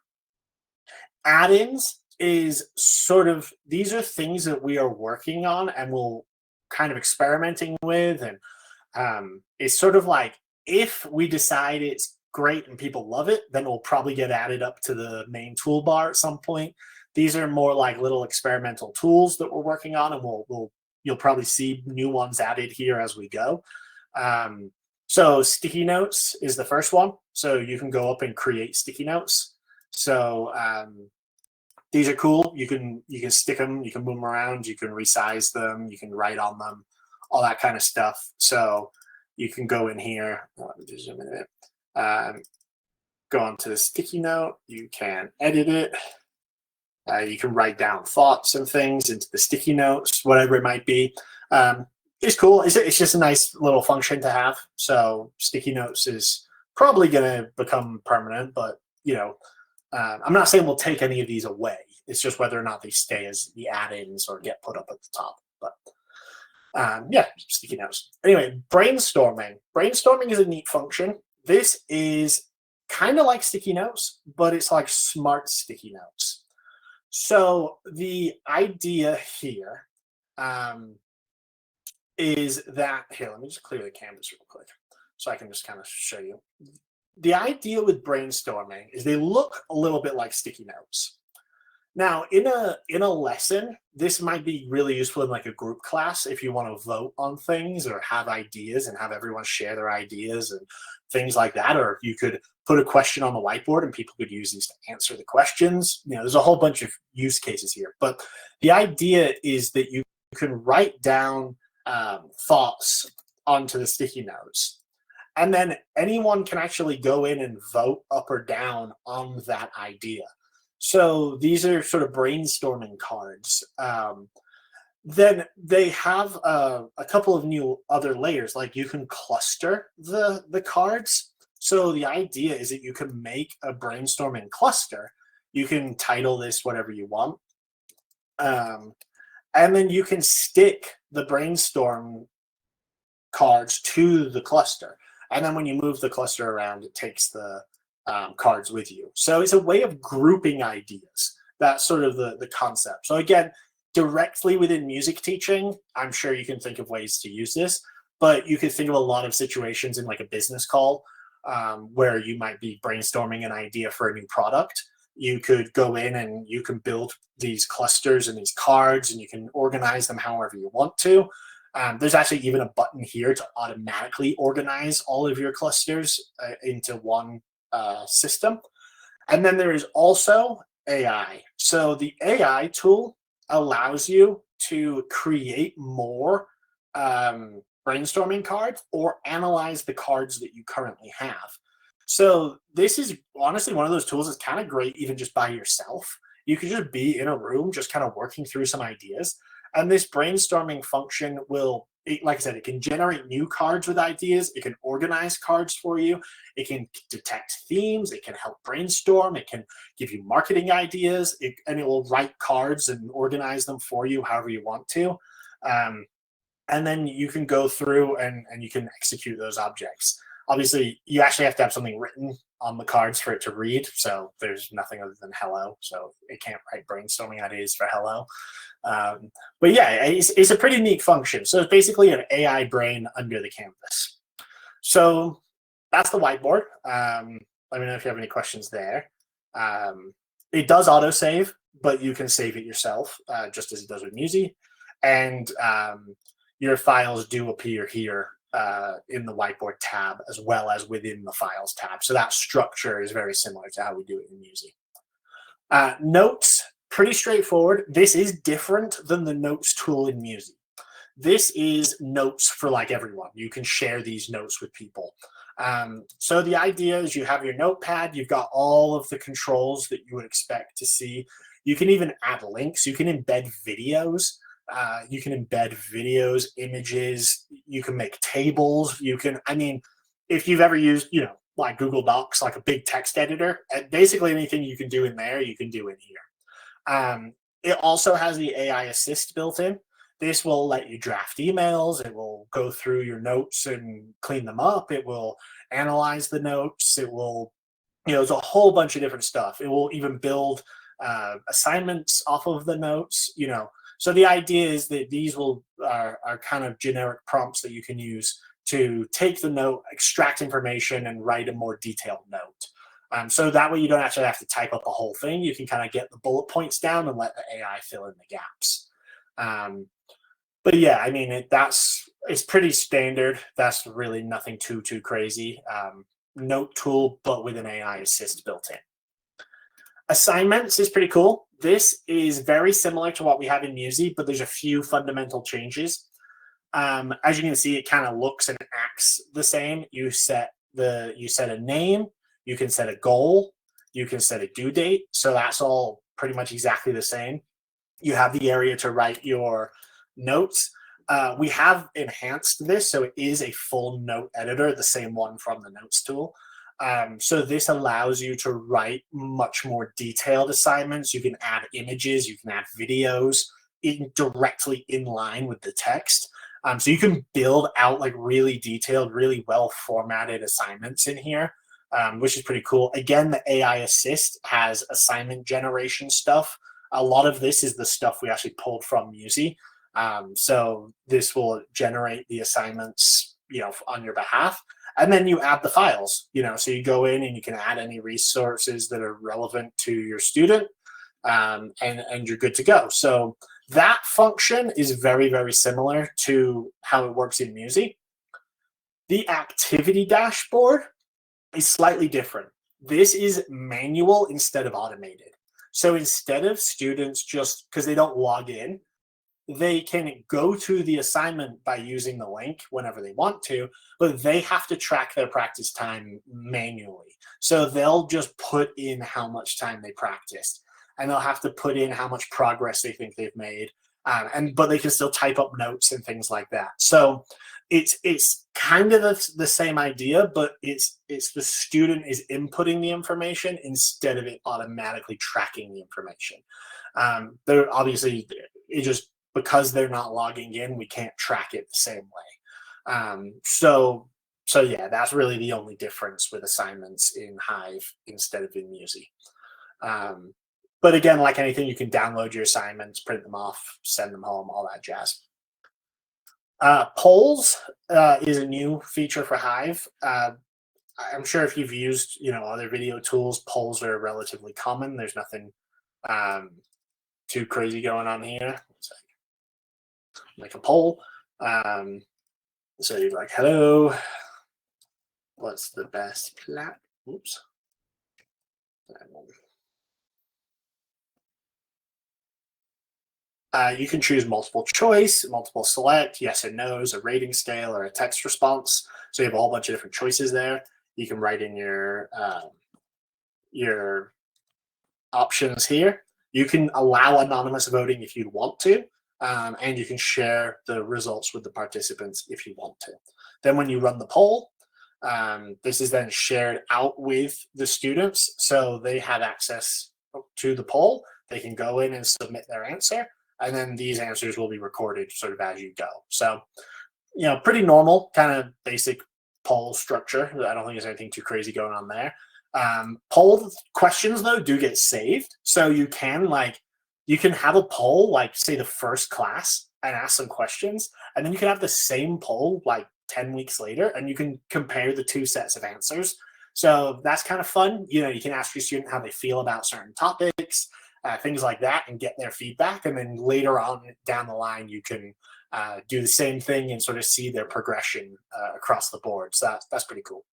Add-ins is sort of, these are things that we are working on and we'll kind of experimenting with. And it's sort of like, if we decide it's great and people love it, then we'll probably get added up to the main toolbar at some point. These are more like little experimental tools that we're working on, and you'll probably see new ones added here as we go. So sticky notes is the first one. So you can go up and create sticky notes. So these are cool. You can stick them, you can move them around, you can resize them, you can write on them, all that kind of stuff. So you can go in here, let me just zoom in a bit, go onto the sticky note, you can edit it, you can write down thoughts and things into the sticky notes, whatever it might be. It's cool. It's just a nice little function to have. So sticky notes is probably going to become permanent, but you know, I'm not saying we'll take any of these away. It's just whether or not they stay as the add-ins or get put up at the top. But yeah, sticky notes. Anyway, brainstorming. Brainstorming is a neat function. This is kind of like sticky notes, but it's like smart sticky notes. So the idea here is that, here, let me just clear the canvas real quick so I can just kind of show you. The idea with brainstorming is they look a little bit like sticky notes. Now, in a lesson, this might be really useful in like a group class if you want to vote on things or have ideas and have everyone share their ideas and things like that. Or you could put a question on the whiteboard and people could use these to answer the questions. You know, there's a whole bunch of use cases here. But the idea is that you can write down thoughts onto the sticky notes. And then anyone can actually go in and vote up or down on that idea. So these are sort of brainstorming cards. Then they have a couple of new other layers, like you can cluster the cards. So the idea is that you can make a brainstorming cluster. You can title this whatever you want. And then you can stick the brainstorm cards to the cluster. And then when you move the cluster around, it takes the cards with you. So it's a way of grouping ideas. That's sort of the concept. So again, directly within music teaching, I'm sure you can think of ways to use this, but you could think of a lot of situations in like a business call where you might be brainstorming an idea for a new product. You could go in and you can build these clusters and these cards, and you can organize them however you want to. There's actually even a button here to automatically organize all of your clusters into one system. And then there is also AI. So the AI tool allows you to create more brainstorming cards or analyze the cards that you currently have. So this is honestly one of those tools that's kind of great even just by yourself. You could just be in a room just kind of working through some ideas. And this brainstorming function will, like I said, it can generate new cards with ideas. It can organize cards for you. It can detect themes. It can help brainstorm. It can give you marketing ideas. And it will write cards and organize them for you however you want to. And then you can go through and you can execute those objects. Obviously, you actually have to have something written on the cards for it to read. So there's nothing other than hello. So it can't write brainstorming ideas for hello. But yeah, it's a pretty neat function. So it's basically an AI brain under the canvas. So that's the whiteboard. Let me know if you have any questions there. It does autosave, but you can save it yourself, just as it does with Muzie. And your files do appear here in the whiteboard tab as well as within the files tab. So that structure is very similar to how we do it in Muzie. Notes, pretty straightforward. This is different than the notes tool in Muzie. This is notes for like everyone. You can share these notes with people. So the idea is you have your notepad, you've got all of the controls that you would expect to see. You can even add links, you can embed videos. Images, you can make tables, if you've ever used, like Google Docs, like a big text editor, basically anything you can do in there, you can do in here. It also has the AI assist built in. This will let you draft emails. It will go through your notes and clean them up. It will analyze the notes. It will, there's a whole bunch of different stuff. It will even build assignments off of the notes, So the idea is that these are kind of generic prompts that you can use to take the note, extract information, and write a more detailed note. So that way you don't actually have to type up the whole thing. You can kind of get the bullet points down and let the AI fill in the gaps. But yeah, it's pretty standard. That's really nothing too crazy. Note tool, but with an AI assist built in. Assignments is pretty cool. This is very similar to what we have in Muzie, but there's a few fundamental changes. As you can see, it kind of looks and acts the same. You set a name, you can set a goal, you can set a due date. So that's all pretty much exactly the same. You have the area to write your notes. We have enhanced this, so it is a full note editor, the same one from the notes tool. So this allows you to write much more detailed assignments. You can add images, you can add videos directly in line with the text. So you can build out like really detailed, really well formatted assignments in here, which is pretty cool. Again, the AI assist has assignment generation stuff. A lot of this is the stuff we actually pulled from Muzie. So this will generate the assignments, on your behalf. And then you add the files, so you go in and you can add any resources that are relevant to your student, and you're good to go. So that function is very, very similar to how it works in Muzie. The activity dashboard is slightly different. This is manual instead of automated. So instead of students just, because they don't log in, they can go to the assignment by using the link whenever they want to, but they have to track their practice time manually. So they'll just put in how much time they practiced, and they'll have to put in how much progress they think they've made. But they can still type up notes and things like that. So it's kind of the same idea, but it's the student is inputting the information instead of it automatically tracking the information. They're obviously, it just, because they're not logging in, we can't track it the same way. So yeah, that's really the only difference with assignments in Hiyve instead of in Muzie. But again, like anything, you can download your assignments, print them off, send them home, all that jazz. Polls is a new feature for Hiyve. I'm sure if you've used, other video tools, polls are relatively common. There's nothing too crazy going on here. Make a poll. So you're like, hello, what's the best plat? Oops. You can choose multiple choice, multiple select, yes and no's, a rating scale, or a text response. So you have a whole bunch of different choices there. You can write in your options here. You can allow anonymous voting if you want to, and you can share the results with the participants if you want to. Then when you run the poll, this is then shared out with the students, so they have access to the poll. They can go in and submit their answer, and then these answers will be recorded sort of as you go. So, pretty normal, kind of basic poll structure. I don't think there's anything too crazy going on there. Poll questions, though, do get saved. So you can have a poll, like, say, the first class, and ask some questions, and then you can have the same poll, 10 weeks later, and you can compare the two sets of answers. So that's kind of fun. You can ask your student how they feel about certain topics, things like that, and get their feedback. And then later on down the line, you can do the same thing and sort of see their progression across the board. So that's pretty cool.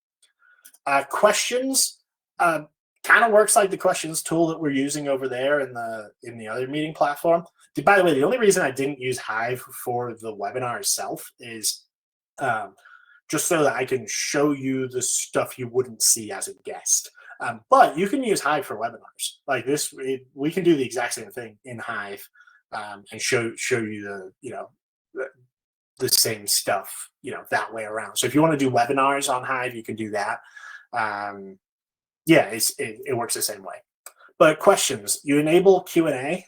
Questions kind of works like the questions tool that we're using over there in the other meeting platform. By the way, the only reason I didn't use Hiyve for the webinar itself is just so that I can show you the stuff you wouldn't see as a guest. But you can use Hiyve for webinars like this. We can do the exact same thing in Hiyve and show you the same stuff that way around. So if you want to do webinars on Hiyve, you can do that. Yeah, it works the same way. But questions, you enable Q&A.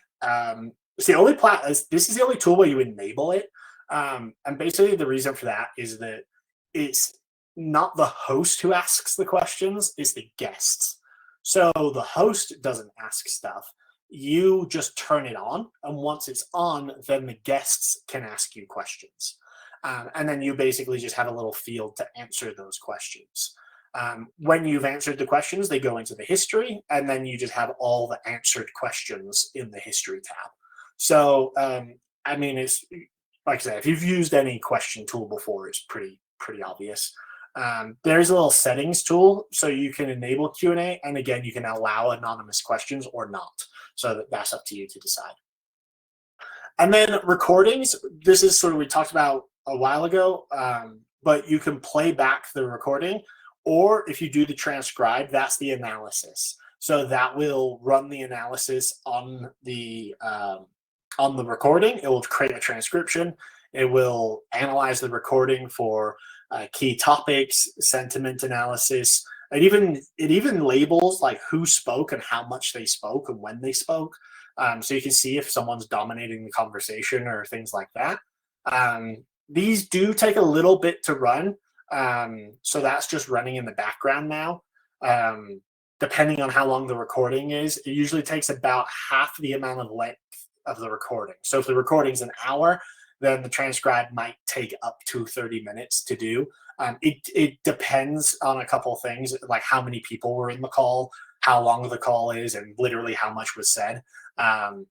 It's the only this is the only tool where you enable it. And basically the reason for that is that it's not the host who asks the questions, it's the guests. So the host doesn't ask stuff. You just turn it on, and once it's on, then the guests can ask you questions. And then you basically just have a little field to answer those questions. When you've answered the questions, they go into the history, and then you just have all the answered questions in the history tab. So, it's like I said, if you've used any question tool before, it's pretty obvious. There's a little settings tool, so you can enable Q&A, and again, you can allow anonymous questions or not. So that's up to you to decide. And then recordings, this is sort of, we talked about a while ago, but you can play back the recording, or if you do the transcribe, that's the analysis. So that will run the analysis on the recording. It will create a transcription. It will analyze the recording for key topics, sentiment analysis. It even labels like who spoke and how much they spoke and when they spoke. So you can see if someone's dominating the conversation or things like that. These do take a little bit to run. So that's just running in the background now. Depending on how long the recording is, it usually takes about half the amount of length of the recording. So if the recording's an hour, then the transcribe might take up to 30 minutes to do. It depends on a couple of things, like how many people were in the call, how long the call is, and literally how much was said.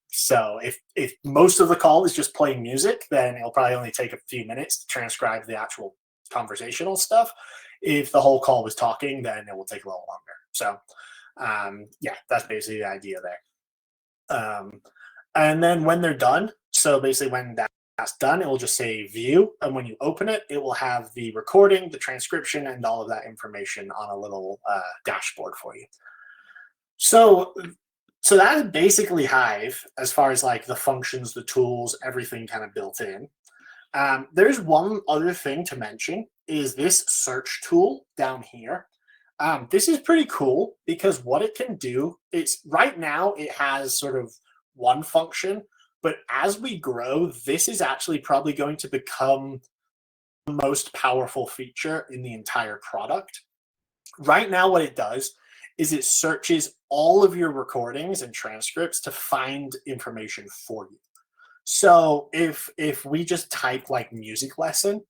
So if most of the call is just playing music, then it'll probably only take a few minutes to transcribe the actual conversational stuff. If the whole call was talking, then it will take a little longer. So yeah, that's basically the idea there. And then when they're done, So basically when that's done, it will just say view. And when you open it, it will have the recording, the transcription, and all of that information on a little dashboard for you. So that is basically Hiyve as far as like the functions, the tools, everything kind of built in. There's one other thing to mention is this search tool down here. This is pretty cool because what it can do, it's right now it has sort of one function, but as we grow, this is actually probably going to become the most powerful feature in the entire product. Right now, what it does is it searches all of your recordings and transcripts to find information for you. So if we just type like music lesson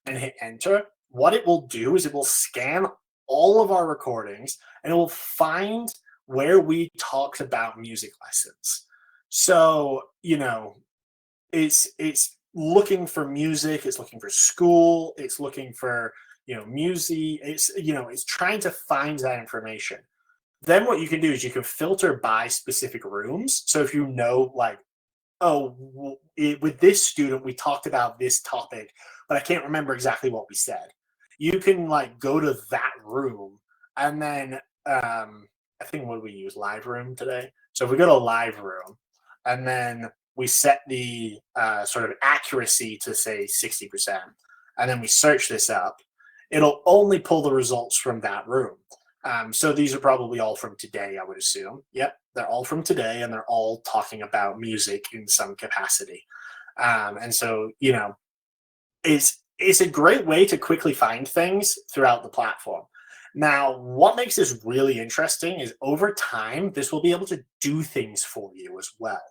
and hit enter, what it will do is it will scan all of our recordings and it will find where we talked about music lessons. So, you know, it's looking for music, it's looking for school, it's looking for, you know, music, it's, you know, it's trying to find that information. Then what you can do is you can filter by specific rooms. So if you know, like, oh, with this student, we talked about this topic, but I can't remember exactly what we said. You can like go to that room and then I think what do we use? Live room today. So if we go to live room and then we set the sort of accuracy to say 60%, and then we search this up, it'll only pull the results from that room. So these are probably all from today, I would assume. Yep, they're all from today, and they're all talking about music in some capacity. And so, you know, it's a great way to quickly find things throughout the platform. Now, what makes this really interesting is over time, this will be able to do things for you as well.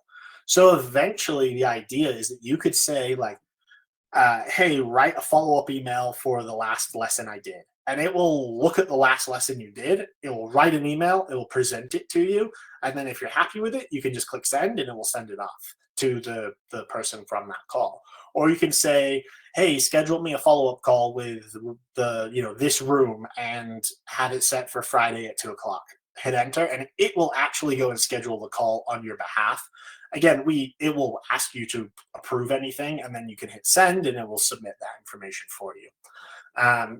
So eventually, the idea is that you could say, like, hey, write a follow-up email for the last lesson I did. And it will look at the last lesson you did. It will write an email. It will present it to you. And then if you're happy with it, you can just click send and it will send it off to the person from that call. Or you can say, hey, schedule me a follow-up call with the, you know, this room and have it set for Friday at 2:00. Hit enter and it will actually go and schedule the call on your behalf. Again, it will ask you to approve anything, and then you can hit send, and it will submit that information for you.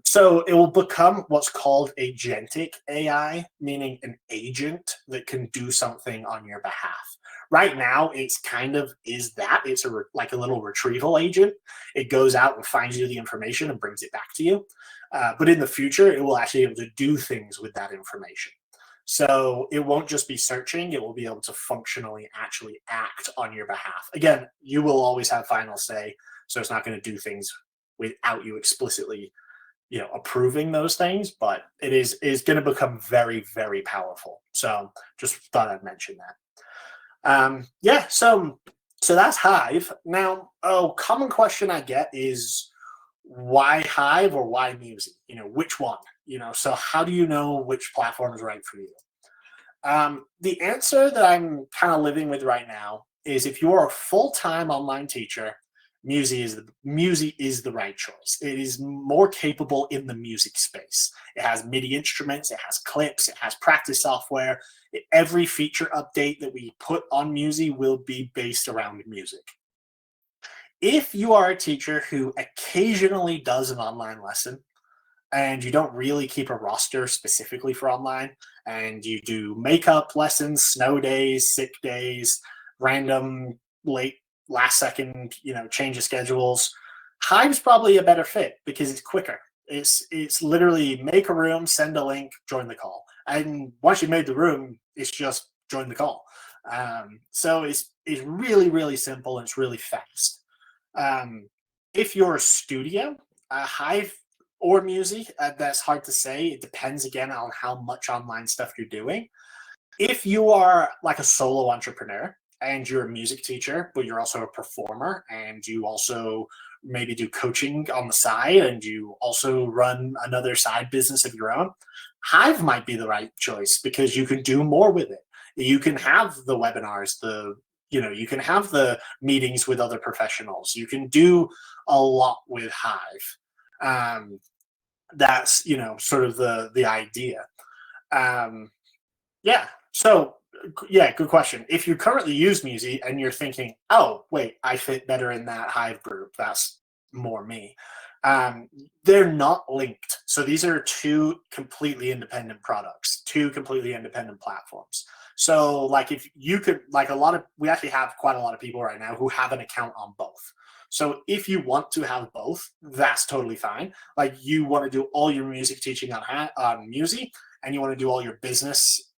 So it will become what's called agentic AI, meaning an agent that can do something on your behalf. Right now, it's kind of is that it's like a little retrieval agent. It goes out and finds you the information and brings it back to you. But in the future, it will actually be able to do things with that information. So it won't just be searching, it will be able to functionally actually act on your behalf. Again, you will always have final say, so it's not going to do things without you explicitly, you know, approving those things, but it is going to become very, very powerful. So just thought I'd mention that. Yeah, so that's Hiyve. Now, a common question I get is why Hiyve or why Muzie? You know, which one? You know, so how do you know which platform is right for you? The answer that I'm kind of living with right now is if you're a full-time online teacher, Muzie is the right choice. It is more capable in the music space. It has MIDI instruments, it has clips, it has practice software. Every feature update that we put on Muzie will be based around music. If you are a teacher who occasionally does an online lesson, and you don't really keep a roster specifically for online, and you do makeup lessons, snow days, sick days, random late last second, you know, change of schedules, Hiyve's probably a better fit because it's quicker. It's literally make a room, send a link, join the call, and once you made the room, it's just join the call. So it's really, really simple and it's really fast. If you're a studio, Hiyve or Muzie, that's hard to say. It depends again on how much online stuff you're doing. If you are like a solo entrepreneur and you're a music teacher, but you're also a performer and you also maybe do coaching on the side and you also run another side business of your own, Hiyve might be the right choice because you can do more with it. You can have the webinars, you can have the meetings with other professionals. You can do a lot with Hiyve. That's, you know, sort of the idea. Yeah. So Yeah, good question. If you currently use Muzie and you're thinking, oh, wait, I fit better in that Hiyve group, that's more me. Um, they're not linked. So these are two completely independent products, two completely independent platforms. So, like, if you could, like, we actually have quite a lot of people right now who have an account on both. So, if you want to have both, that's totally fine. Like, you want to do all your music teaching on Muzie, and you want to do all your business,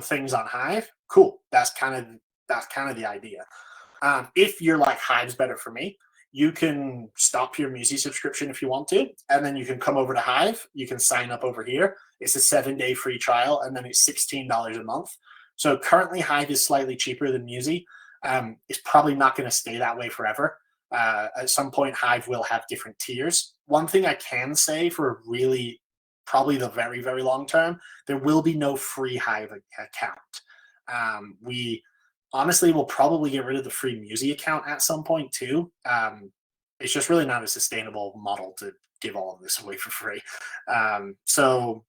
things on Hiyve. Cool. That's kind of the idea. If you're like Hiyve's better for me, you can stop your Muzie subscription if you want to, and then you can come over to Hiyve. You can sign up over here. It's a 7-day free trial, and then it's $16 a month. So currently, Hiyve is slightly cheaper than Muzie. It's probably not going to stay that way forever. At some point, Hiyve will have different tiers. One thing I can say for really probably the very, very long term, there will be no free Hiyve account. We honestly will probably get rid of the free Muzie account at some point too. It's just really not a sustainable model to give all of this away for free. So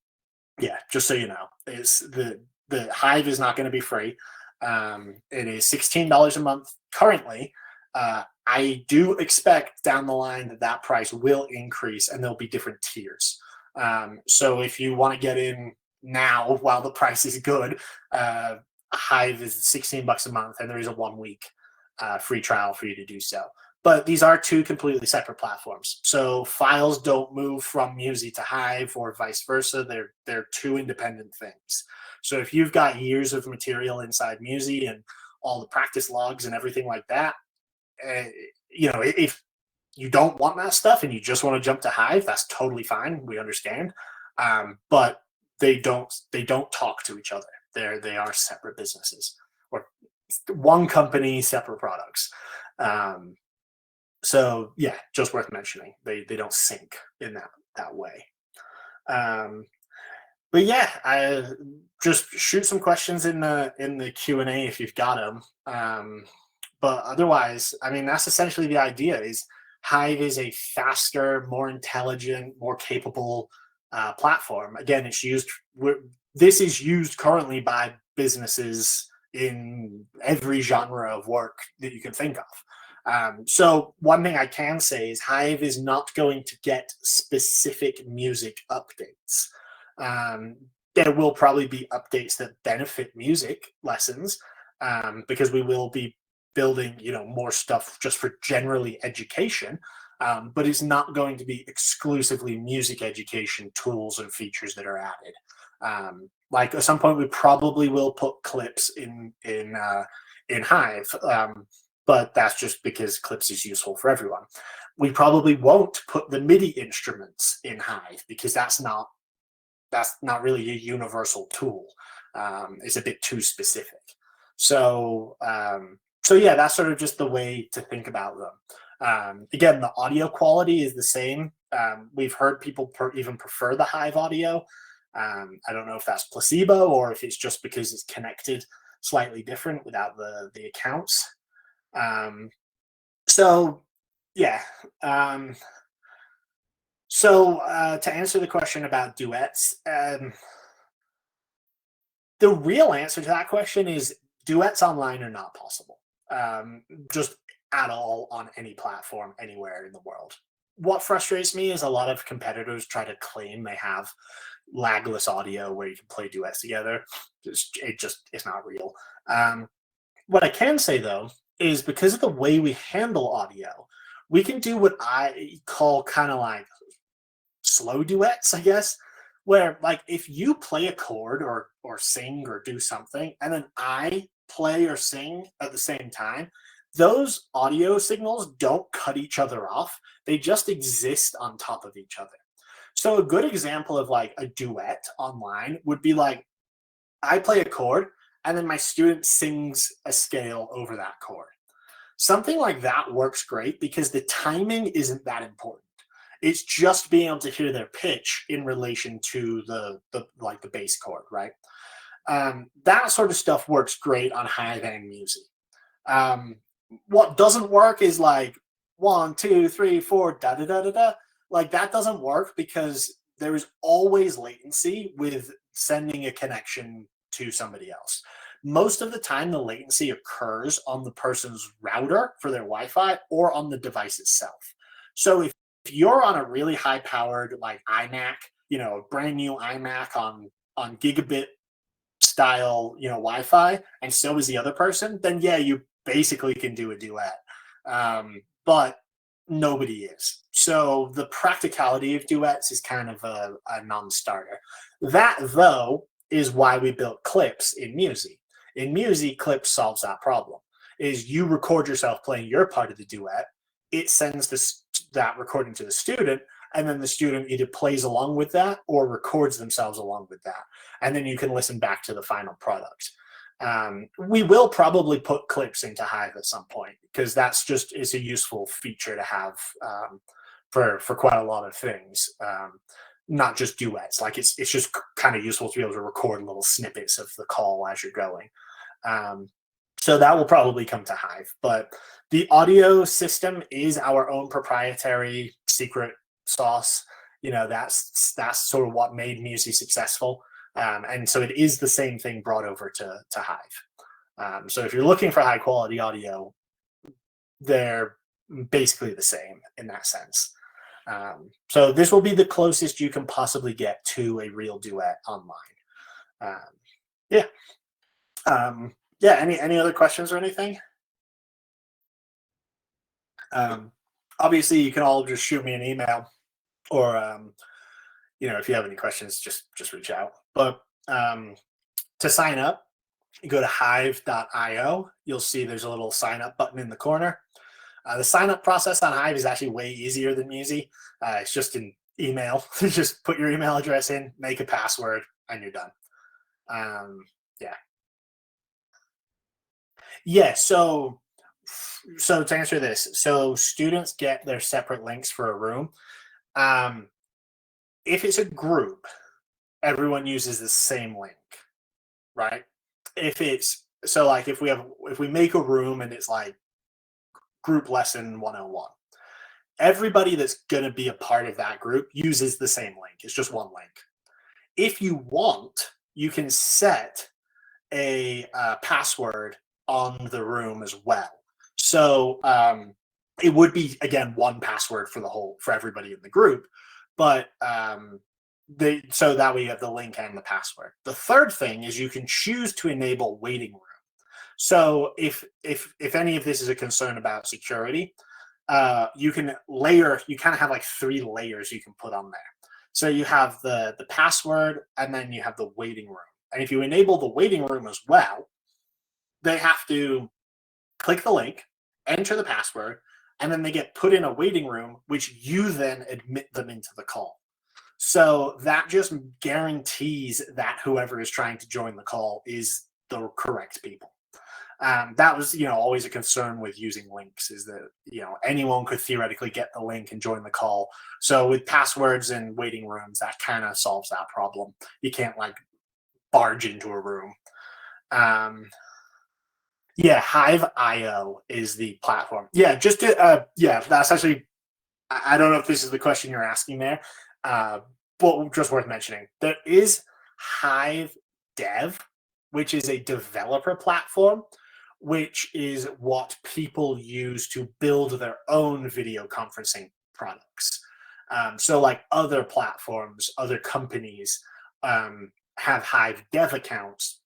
yeah, just so you know, it's the Hiyve is not going to be free. It is $16 a month currently. I do expect down the line that price will increase and there'll be different tiers. So if you want to get in now while the price is good, Hiyve is $16 a month, and there is a 1-week free trial for you to do so. But these are two completely separate platforms. So files don't move from Muzie to Hiyve or vice versa. They're two independent things. So if you've got years of material inside Muzie and all the practice logs and everything like that, if you don't want that stuff and you just want to jump to Hiyve, that's totally fine. We understand. But they don't talk to each other. They are separate businesses, or one company, separate products. So yeah, just worth mentioning. They don't sync in that way. But yeah, I just shoot some questions in the Q&A if you've got them. But otherwise, I mean, that's essentially the idea. Is Hiyve is a faster, more intelligent, more capable platform. Again, this is used currently by businesses in every genre of work that you can think of. So one thing I can say is Hiyve is not going to get specific music updates. There will probably be updates that benefit music lessons, because we will be building, more stuff just for generally education. But it's not going to be exclusively music education tools and features that are added. Like at some point, we probably will put clips in Hiyve, but that's just because clips is useful for everyone. We probably won't put the MIDI instruments in Hiyve because that's not really a universal tool. It's a bit too specific. So yeah, that's sort of just the way to think about them. Again, the audio quality is the same. We've heard people even prefer the Hiyve audio. I don't know if that's placebo or if it's just because it's connected slightly different without the accounts. So yeah. To answer the question about duets, the real answer to that question is duets online are not possible. Just at all on any platform anywhere in the world. What frustrates me is a lot of competitors try to claim they have lagless audio where you can play duets together. It's not real. What I can say though is because of the way we handle audio, we can do what I call kind of like slow duets, I guess, where like if you play a chord or sing or do something and then I play or sing at the same time, those audio signals don't cut each other off. They just exist on top of each other. So a good example of like a duet online would be like I play a chord and then my student sings a scale over that chord. Something like that works great because the timing isn't that important. It's just being able to hear their pitch in relation to the bass chord, right? That sort of stuff works great on Hiyve and Muzie. What doesn't work is like 1, 2, 3, 4, da da da da da. Like that doesn't work because there is always latency with sending a connection to somebody else. most of the time the latency occurs on the person's router for their Wi-Fi or on the device itself. So if you're on a really high powered like iMac, a brand new iMac on gigabit style, Wi-Fi, and so is the other person, then yeah, you basically can do a duet. But nobody is. So the practicality of duets is kind of a non-starter. That, though, is why we built clips in Muzie. In Muzie, clips solves that problem. Is you record yourself playing your part of the duet, it sends that recording to the student, and then the student either plays along with that or records themselves along with that. And then you can listen back to the final product. We will probably put clips into Hiyve at some point because it's a useful feature to have for quite a lot of things, not just duets. Like it's just kind of useful to be able to record little snippets of the call as you're going. So that will probably come to Hiyve, but the audio system is our own proprietary secret sauce. That's sort of what made Muzie successful. And so it is the same thing brought over to Hiyve. So if you're looking for high quality audio, they're basically the same in that sense. So this will be the closest you can possibly get to a real duet online. Yeah. Any other questions or anything? Obviously, you can all just shoot me an email, or if you have any questions, just reach out. But to sign up, you go to Hiyve.io. You'll see there's a little sign up button in the corner. The sign up process on Hiyve is actually way easier than Muzie. It's just an email. Just put your email address in, make a password, and you're done. Yeah. So to answer this, so students get their separate links for a room. If it's a group, everyone uses the same link, right? If we make a room and it's like group lesson 101, everybody that's going to be a part of that group uses the same link. It's just one link. If you want, you can set a password on the room as well. So it would be, again, one password for everybody in the group, but so that way you have the link and the password. The third thing is you can choose to enable waiting room. So if any of this is a concern about security, you kind of have like 3 layers you can put on there. So you have the password, and then you have the waiting room. And if you enable the waiting room as well, they have to click the link, enter the password, and then they get put in a waiting room, which you then admit them into the call. So that just guarantees that whoever is trying to join the call is the correct people. That was, always a concern with using links, is that, anyone could theoretically get the link and join the call. So with passwords and waiting rooms, that kind of solves that problem. You can't barge into a room. Hiyve.io is the platform. That's actually, I don't know if this is the question you're asking there, but just worth mentioning. There is Hiyve Dev, which is a developer platform, which is what people use to build their own video conferencing products. So like other platforms, other companies have Hiyve Dev accounts,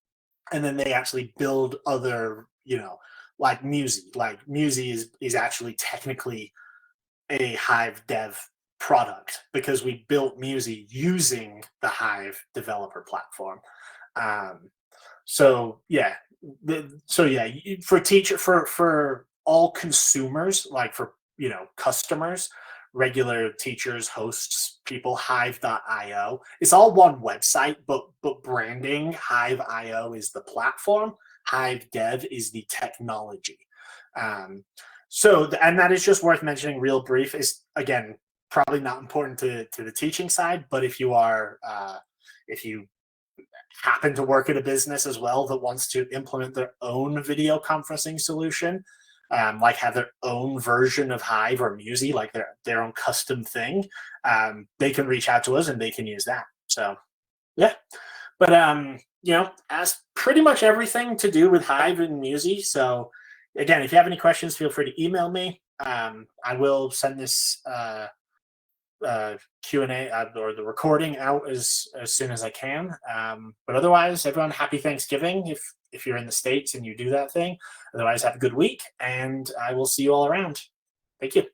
and then they actually build other, like Muzie. Like Muzie is actually technically a Hiyve Dev product because we built Muzie using the Hiyve developer platform. For all consumers, like for customers, regular teachers, hosts, people, Hiyve.io. It's all one website, but branding. Hiyve.io is the platform. Hiyve Dev is the technology. And that is just worth mentioning real brief. Is, again, probably not important to the teaching side, but if you happen to work at a business as well that wants to implement their own video conferencing solution, like have their own version of Hiyve or Muzie, like their own custom thing, they can reach out to us and they can use that. So yeah, but ask pretty much everything to do with Hiyve and Muzie. So again, if you have any questions, feel free to email me. I will send this Q&A or the recording out as soon as I can. But otherwise, everyone, happy Thanksgiving if you're in the States and you do that thing. Otherwise, have a good week, and I will see you all around. Thank you.